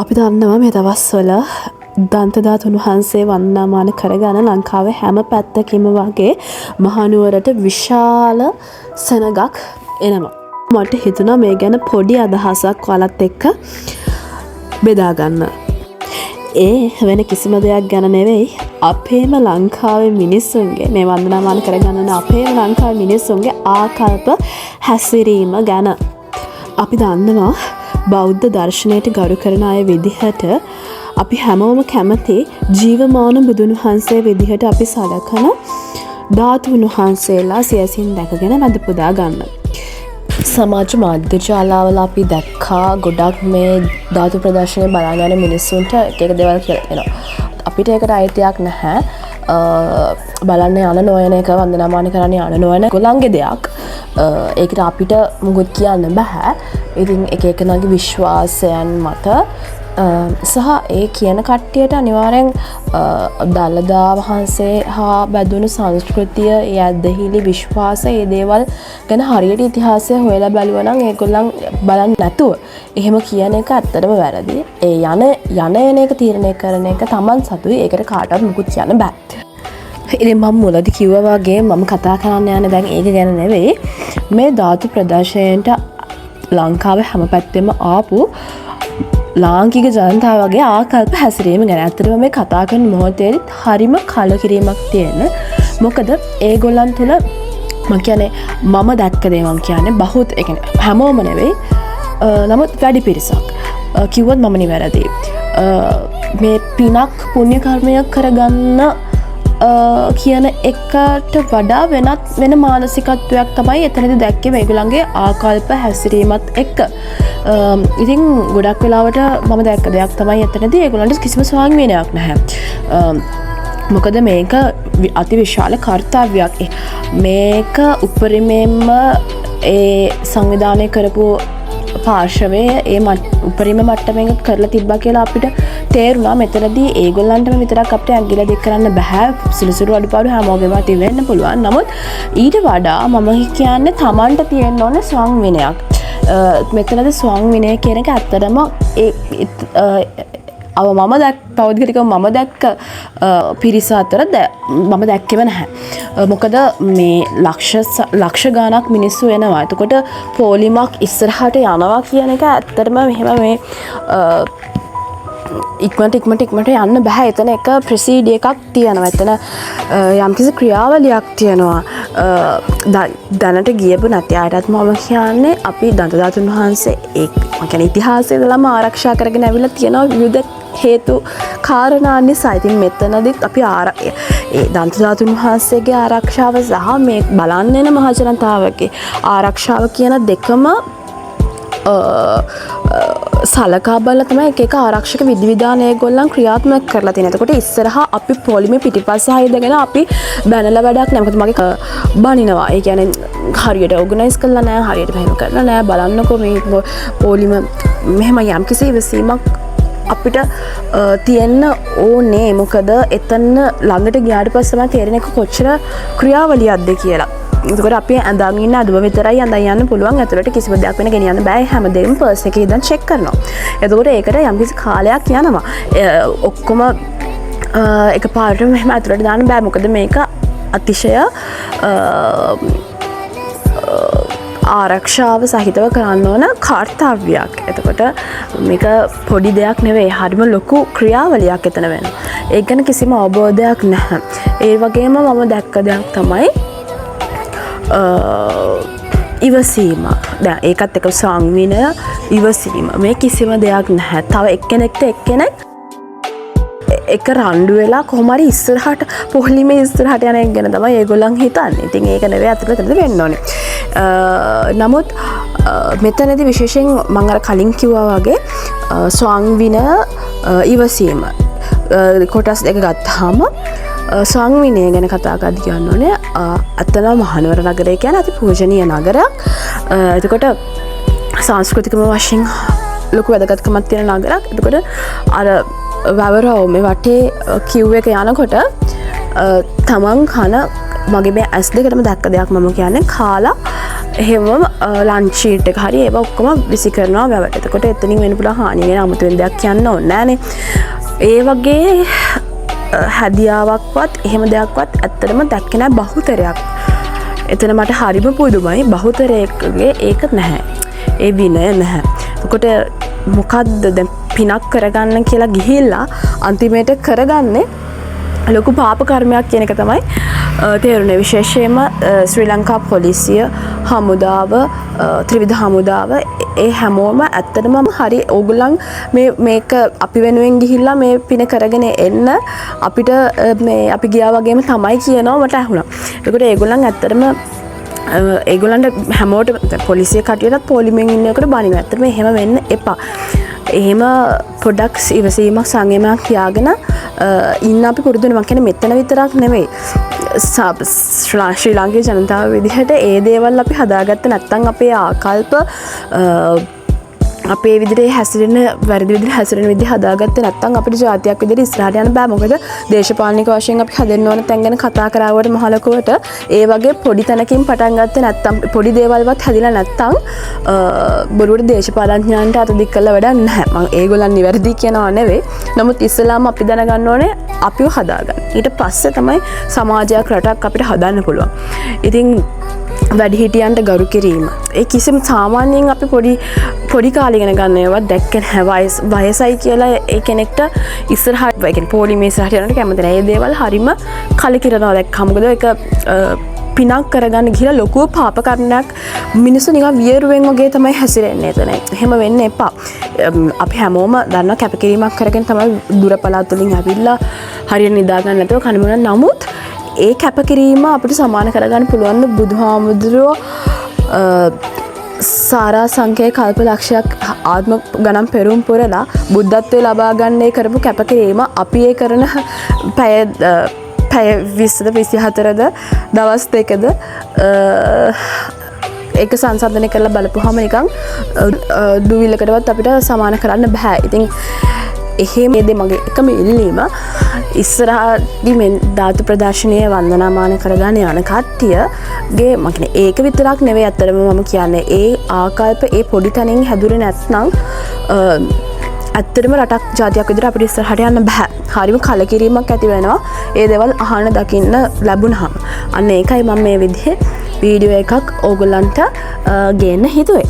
අපි දන්නවා මේ දවස්වල දන්තධාතුන් වහන්සේ වන්දනාමාන කරගන්න ලංකාවේ හැම පැත්තකින්ම වගේ මහනුවරට විශාල සෙනගක් එනවා. මට හිතුණා මේ ගැන පොඩි අදහසක් ඔයාලත් එක්ක බෙදා ගන්න. ඒ වෙන කිසිම දෙයක් ගැන නෙවෙයි, අපේම ලංකාවේ මිනිස්සුන්ගේ මේ වන්දනාමාන කරගන්න අපේම ලංකාවේ මිනිස්සුන්ගේ ආකල්ප හැසිරීම ගැන. අපි දන්නවා බෞද්ධ දර්ශනයට ගරු කරන අය විදිහට අපි හැමෝම කැමති ජීවමාන බුදුන් වහන්සේ විදිහට අපි සලකන ධාතුන් වහන්සේලා සියසින් දැකගෙන වැඳ පුදා ගන්න. සමාජ මාධ්‍ය ජාලාවල අපි දැක්කා ගොඩක් මේ ධාතු ප්‍රදර්ශනය බලන්න යන මිනිස්සුන්ට එක එක දේවල් කියලා එනවා. අපිට ඒකට අයිතියක් නැහැ. බලන්න යන නොයන එක වන්දනාමාන කරන්න යන නොයන ගොල්ලන්ගේ දෙයක්. ඒකට අපිට මුකුත් කියන්න බෑ. ඉතින් එක එකනාගේ විශ්වාසයන් මත සහ ඒ කියන කට්ටියට අනිවාර්යෙන් දළදා වහන්සේ හා බැඳුණු සංස්කෘතිය, ඒ අත්දැහිලි, විශ්වාස, ඒ දේවල් ගැන හරියට ඉතිහාසය හොයලා බලුවා නම් ඒගොල්ලන් බලන්නේ නැතුව එහෙම කියන එක ඇත්තටම වැරදි. ඒ යන එන එක තීරණය කරන එක Taman සතුයි. ඒකට කාටවත් මුකුත් කියන්න බෑ. ඉතින් මම මුලදී කිව්වා වගේ මම කතා කරන්න යන්නේ දැන් ඒක ගැන නෙවෙයි. මේ ධාතු ප්‍රදර්ශනයට ලංකාවේ හැම පැත්තෙම ආපු ලාංකික ජනතාවගේ ආකල්ප හැසිරීම ගැන ඇත්තටම මේ කතා කරන මොහොතේදී හරිම කලකිරීමක් තියෙන. මොකද ඒගොල්ලන් තුළ මම කියන්නේ මම දැක්ක දේ මම කියන්නේ බහුත් ඒ කියන්නේ හැමෝම නෙවෙයි. නමුත් වැඩි පිරිසක් කිව්වොත් මම නිවැරදි. මේ පිනක් පුණ්‍ය කර්මයක් කරගන්න කියන එකට වඩා වෙන මානසිකත්වයක් තමයි එතනදී දැක්කේ මේගොල්ලන්ගේ ආකල්ප හැසිරීමත් එක්ක. ඉතින් ගොඩක් වෙලාවට මම දැක්ක දෙයක් තමයි එතනදී ඒගොල්ලන්ට කිසිම ස්වාංගීනයක් නැහැ. මොකද මේක අති විශාල කාර්යයක්. මේක උපරිමයෙන්ම ඒ සංවිධානය කරපු පාර්ශවයේ ඒ උපරිම මට්ටමෙන් කරලා තිබ්බා කියලා අපිට තේරුණා. මෙතනදී ඒගොල්ලන්ටම විතරක් අපිට ඇඟිල්ල දික් කරන්න බෑ. සිලසුරු අඩුපාඩු හැමෝගෙම ඇති වෙන්න පුළුවන්. නමුත් ඊට වඩා මම කියන්නේ Tamanට තියෙන්න ඕනේ ස්වංවිනයක්. මෙතනදී ස්වංවිනය කියන එක ඇත්තටම මම පෞද්ගලිකව මම දැක්ක පිරිස අතර මම දැක්කෙම නැහැ. මොකද මේ ලක්ෂ ගාණක් මිනිස්සු එනවා. එතකොට පොලිමක් ඉස්සරහට යනවා කියන එක ඇත්තටම මෙහෙම මේ ඉක්මනට යන්න බෑ. එතන එක ප්‍රොසීඩර් එකක් තියෙනවා. එතන යම්කිසි ක්‍රියාවලියක් තියෙනවා. දැනට ගියපු නැති අයටත් මම කියන්නේ අපි දන්තධාතුන් වහන්සේ ඒ කියන්නේ ඉතිහාසයේ ඉඳලම ආරක්ෂා කරගෙන ඇවිල්ලා තියෙනවා විවිධ හේතු කාරණා නිසා. ඉතින් මෙතනදිත් අපි ඒ දන්තධාතුන් වහන්සේගේ ආරක්ෂාව සහ මේ බලන්න එන මහ ජනතාවගේ ආරක්ෂාව කියන දෙකම සලකා බලලා තමයි එක ආරක්ෂක විධිවිධාන ඒගොල්ලන් ක්‍රියාත්මක කරලා තියෙනවා. එතකොට ඉස්සරහා අපි පොලිමේ පිටිපස්ස හයිදගෙන අපි බැනලා වැඩක් නැහැ. මොකද මගේ බනිනවා. ඒ කියන්නේ හරියට ඕගනයිස් කරලා නැහැ, හරියට මෙහෙම කරලා නැහැ. බලන්නකෝ මේ පොලිම මෙහෙම යම්කිසි ඉවසීමක් අපිට තියෙන්න ඕනේ. මොකද එතන ළඟට ගියාට පස්සේ තමයි තේරෙන්නේ කොච්චර ක්‍රියාවලියක්ද කියලා. එතකොට අපි ඇඳන් ඉන්න අදුම විතරයි ඇඳන් යන්න පුළුවන්. ඇතුළට කිසිම දෙයක් වෙන ගෙනියන්න බෑ. හැමදේම පර්ස් එකේ ඉඳන් චෙක් කරනවා. එතකොට ඒකට යම්කිසි කාලයක් යනවා. ඔක්කොම එකපාරටම මෙහෙම ඇතුළට දාන්න බෑ. මොකද මේක අතිශය ආරක්ෂාව සහිතව කරන්න ඕන කාර්යයක්. එතකොට මේක පොඩි දෙයක් නෙවෙයි. හරිම ලොකු ක්‍රියාවලියක් එතන වෙනවා. ඒක ගැන කිසිම අවබෝධයක් නැහැ. ඒ වගේම මම දැක්ක දෙයක් තමයි ඉවසීම. දැන් ඒකත් එක සංවිනය ඉවසීම. මේ කිසිම දෙයක් නැහැ. තව එක්කෙනෙක්ට එක්කෙනෙක් එක රණ්ඩු වෙලා කොහොම හරි ඉස්සරහට පොලිමේ ඉස්සරහට යන එක ගැන තමයි ඒගොල්ලන් හිතන්නේ. ඉතින් ඒක නෙවෙයි අතට වෙන්න ඕනේ. නමුත් මෙතනදී විශේෂයෙන් මම අර කලින් කිව්වා වගේ ස්වංවිනය ඉවසීම කොටස් දෙක ගත්තාම සංවිනය ගැන කතා කරද්දී කියන්න ඕනේ අතන මහනුවර නගරය කියන්නේ අති පූජනීය නගරයක්. එතකොට සංස්කෘතිකම වශයෙන් ලොකු වැදගත්කමක් තියෙන නගරයක්. එතකොට අර වැවරව මේ වටේ කිව් එක යනකොට තමන් කන මගේ මේ ඇස් දෙකටම දැක්ක දෙයක් මම කියන්නේ කාලා එහෙම ලන්ච් ෂීට් එක හරි ඒවා ඔක්කොම විසි කරනවා වැවට. එතකොට එතනින් වෙන්න පුළුවන් හානිය ගැන 아무තෙන් දෙයක් කියන්න ඕනේ නෑනේ. ඒ වගේ හැදියාවක්වත් එහෙම දෙයක්වත් ඇත්තටම දැක්කේ නෑ බහුතරයක්. එතන මට හරිම පුදුමයි බහුතරයකගේ ඒක නැහැ. ඒ විනය නැහැ. එතකොට මොකද්ද දැන් පිනක් කරගන්න කියලා ගිහිල්ලා අන්තිමේට කරගන්නේ ලොකු පාප කර්මයක් කියන එක තමයි තේරුනේ. විශේෂයෙන්ම ශ්‍රී ලංකා පොලිසිය, හමුදාව, ත්‍රිවිධ හමුදාව ඒ හැමෝම ඇත්තටම හරි ඕගොල්ලන් මේක අපි වෙනුවෙන් ගිහිල්ලා මේ පින කරගෙන එන්න අපිට මේ අපි ගියා වගේම තමයි කියනවා මට ඇහුණා. ඒකට ඒගොල්ලන් ඇත්තටම ඒගොල්ලන්ට හැමෝටම පොලිසිය කටියටත් පොලිමෙන් ඉන්නකොට බනිනවා. ඇත්තටම එහෙම වෙන්න එපා. එහෙම පොඩක් ඉවසීමක් සංයමයක් තියාගෙන ඉන්න අපි පුරුදු වෙනවා. කියන්නේ මෙතන විතරක් නෙමෙයි. ශ්‍රී ලාංකේය ජනතාව විදිහට ඒ දේවල් අපි හදාගත්තේ නැත්නම් අපේ ආකල්ප අපේ විදිහට හැසිරෙන වැරදි විදිහට හැසිරෙන විදිහ හදාගත්තේ නැත්නම් අපිට ජාතියක් විදිහට ඉස්සරහට යන්න බෑ. මොකද දේශපාලනික වශයෙන් අපි හදන්න ඕන තැන් ගැන කතා කරාවට මහලකුවට ඒ වගේ පොඩි තැනකින් පටන් ගත්තේ නැත්නම් පොඩි දේවල්වත් හැදිලා නැත්නම් බොරුවට දේශපාලඥයන්ට අත දික් කළා වැඩක් නැහැ. මම ඒගොල්ලන් නිවැරදි කියනවා නෙවෙයි. නමුත් ඉස්සෙල්ලාම අපි දැනගන්න ඕනේ අපිව හදාගන්න. ඊට පස්සේ තමයි සමාජයක් රටක් අපිට හදන්න පුළුවන්. ඉතින් වැඩිහිටියන්ට ගරු කිරීම. ඒ කිසිම සාමාන්‍යයෙන් අපි පොඩි කාලේ ඉගෙන ගන්න ඒවා දැක්කේ නැහැ. වයසයි කියලා ඒ කෙනෙක්ට ඉස්සරහට ඒ කියන්නේ පොලිමේ ඉස්සරහට යනකොට කැමති නැහැ. ඒ දේවල් හරිම කලකිරනවා දැක්කම. මොකද ඒක පිනක් කරගන්න ගිහලා ලොකු පාප කර්මයක් මිනිස්සු නිකන් වියරුවෙන් වගේ තමයි හැසිරෙන්නේ එතන. එහෙම වෙන්න එපා. අපි හැමෝම දන්නා කැපකිරීමක් කරගෙන තමයි දුර පළාත් වලින් ඇවිල්ලා හරියට නිදා ගන්න නැතුව කණමුණ. නමුත් ඒ කැපකිරීම අපිට සමාන කරගන්න පුළුවන් බුදුහාමුදුරුවෝ සාරා සංඛ්‍යා කල්ප ලක්ෂයක් ආත්ම ගණන් පෙරම් පුරලා බුද්ධත්වයේ ලබා ගන්න කරපු කැපකිරීම අපි ඒ කරන පැය 20ද 24ද දවස් දෙකද ඒක සංසන්දනය කරලා බලපුවාම නිකන් දුවිලකටවත් අපිට සමාන කරන්න බෑ. ඉතින් එහෙම මගේ එකම ඉල්ලීම ඉස්සරහදී මේ ධාතු ප්‍රදර්ශනය වන්දනාමාන කරගන්න යන කට්ටියගේ මම කියන්නේ ඒක විතරක් නෙවෙයි අත්‍තරම මම කියන්නේ ඒ ආකල්ප ඒ පොඩි තැනින් හැදුනේ නැත්නම් ඇත්තටම රටක් ජාතියක් විදිහට අපිට ඉස්සරහට යන්න බෑ. හරිම කලකිරීමක් ඇති වෙනවා ඒ දේවල් අහන්න දකින්න ලැබුණාම. අන්න ඒකයි මම මේ විදිහේ වීඩියෝ එකක් ඕගොල්ලන්ට ගේන්න හිතුවේ.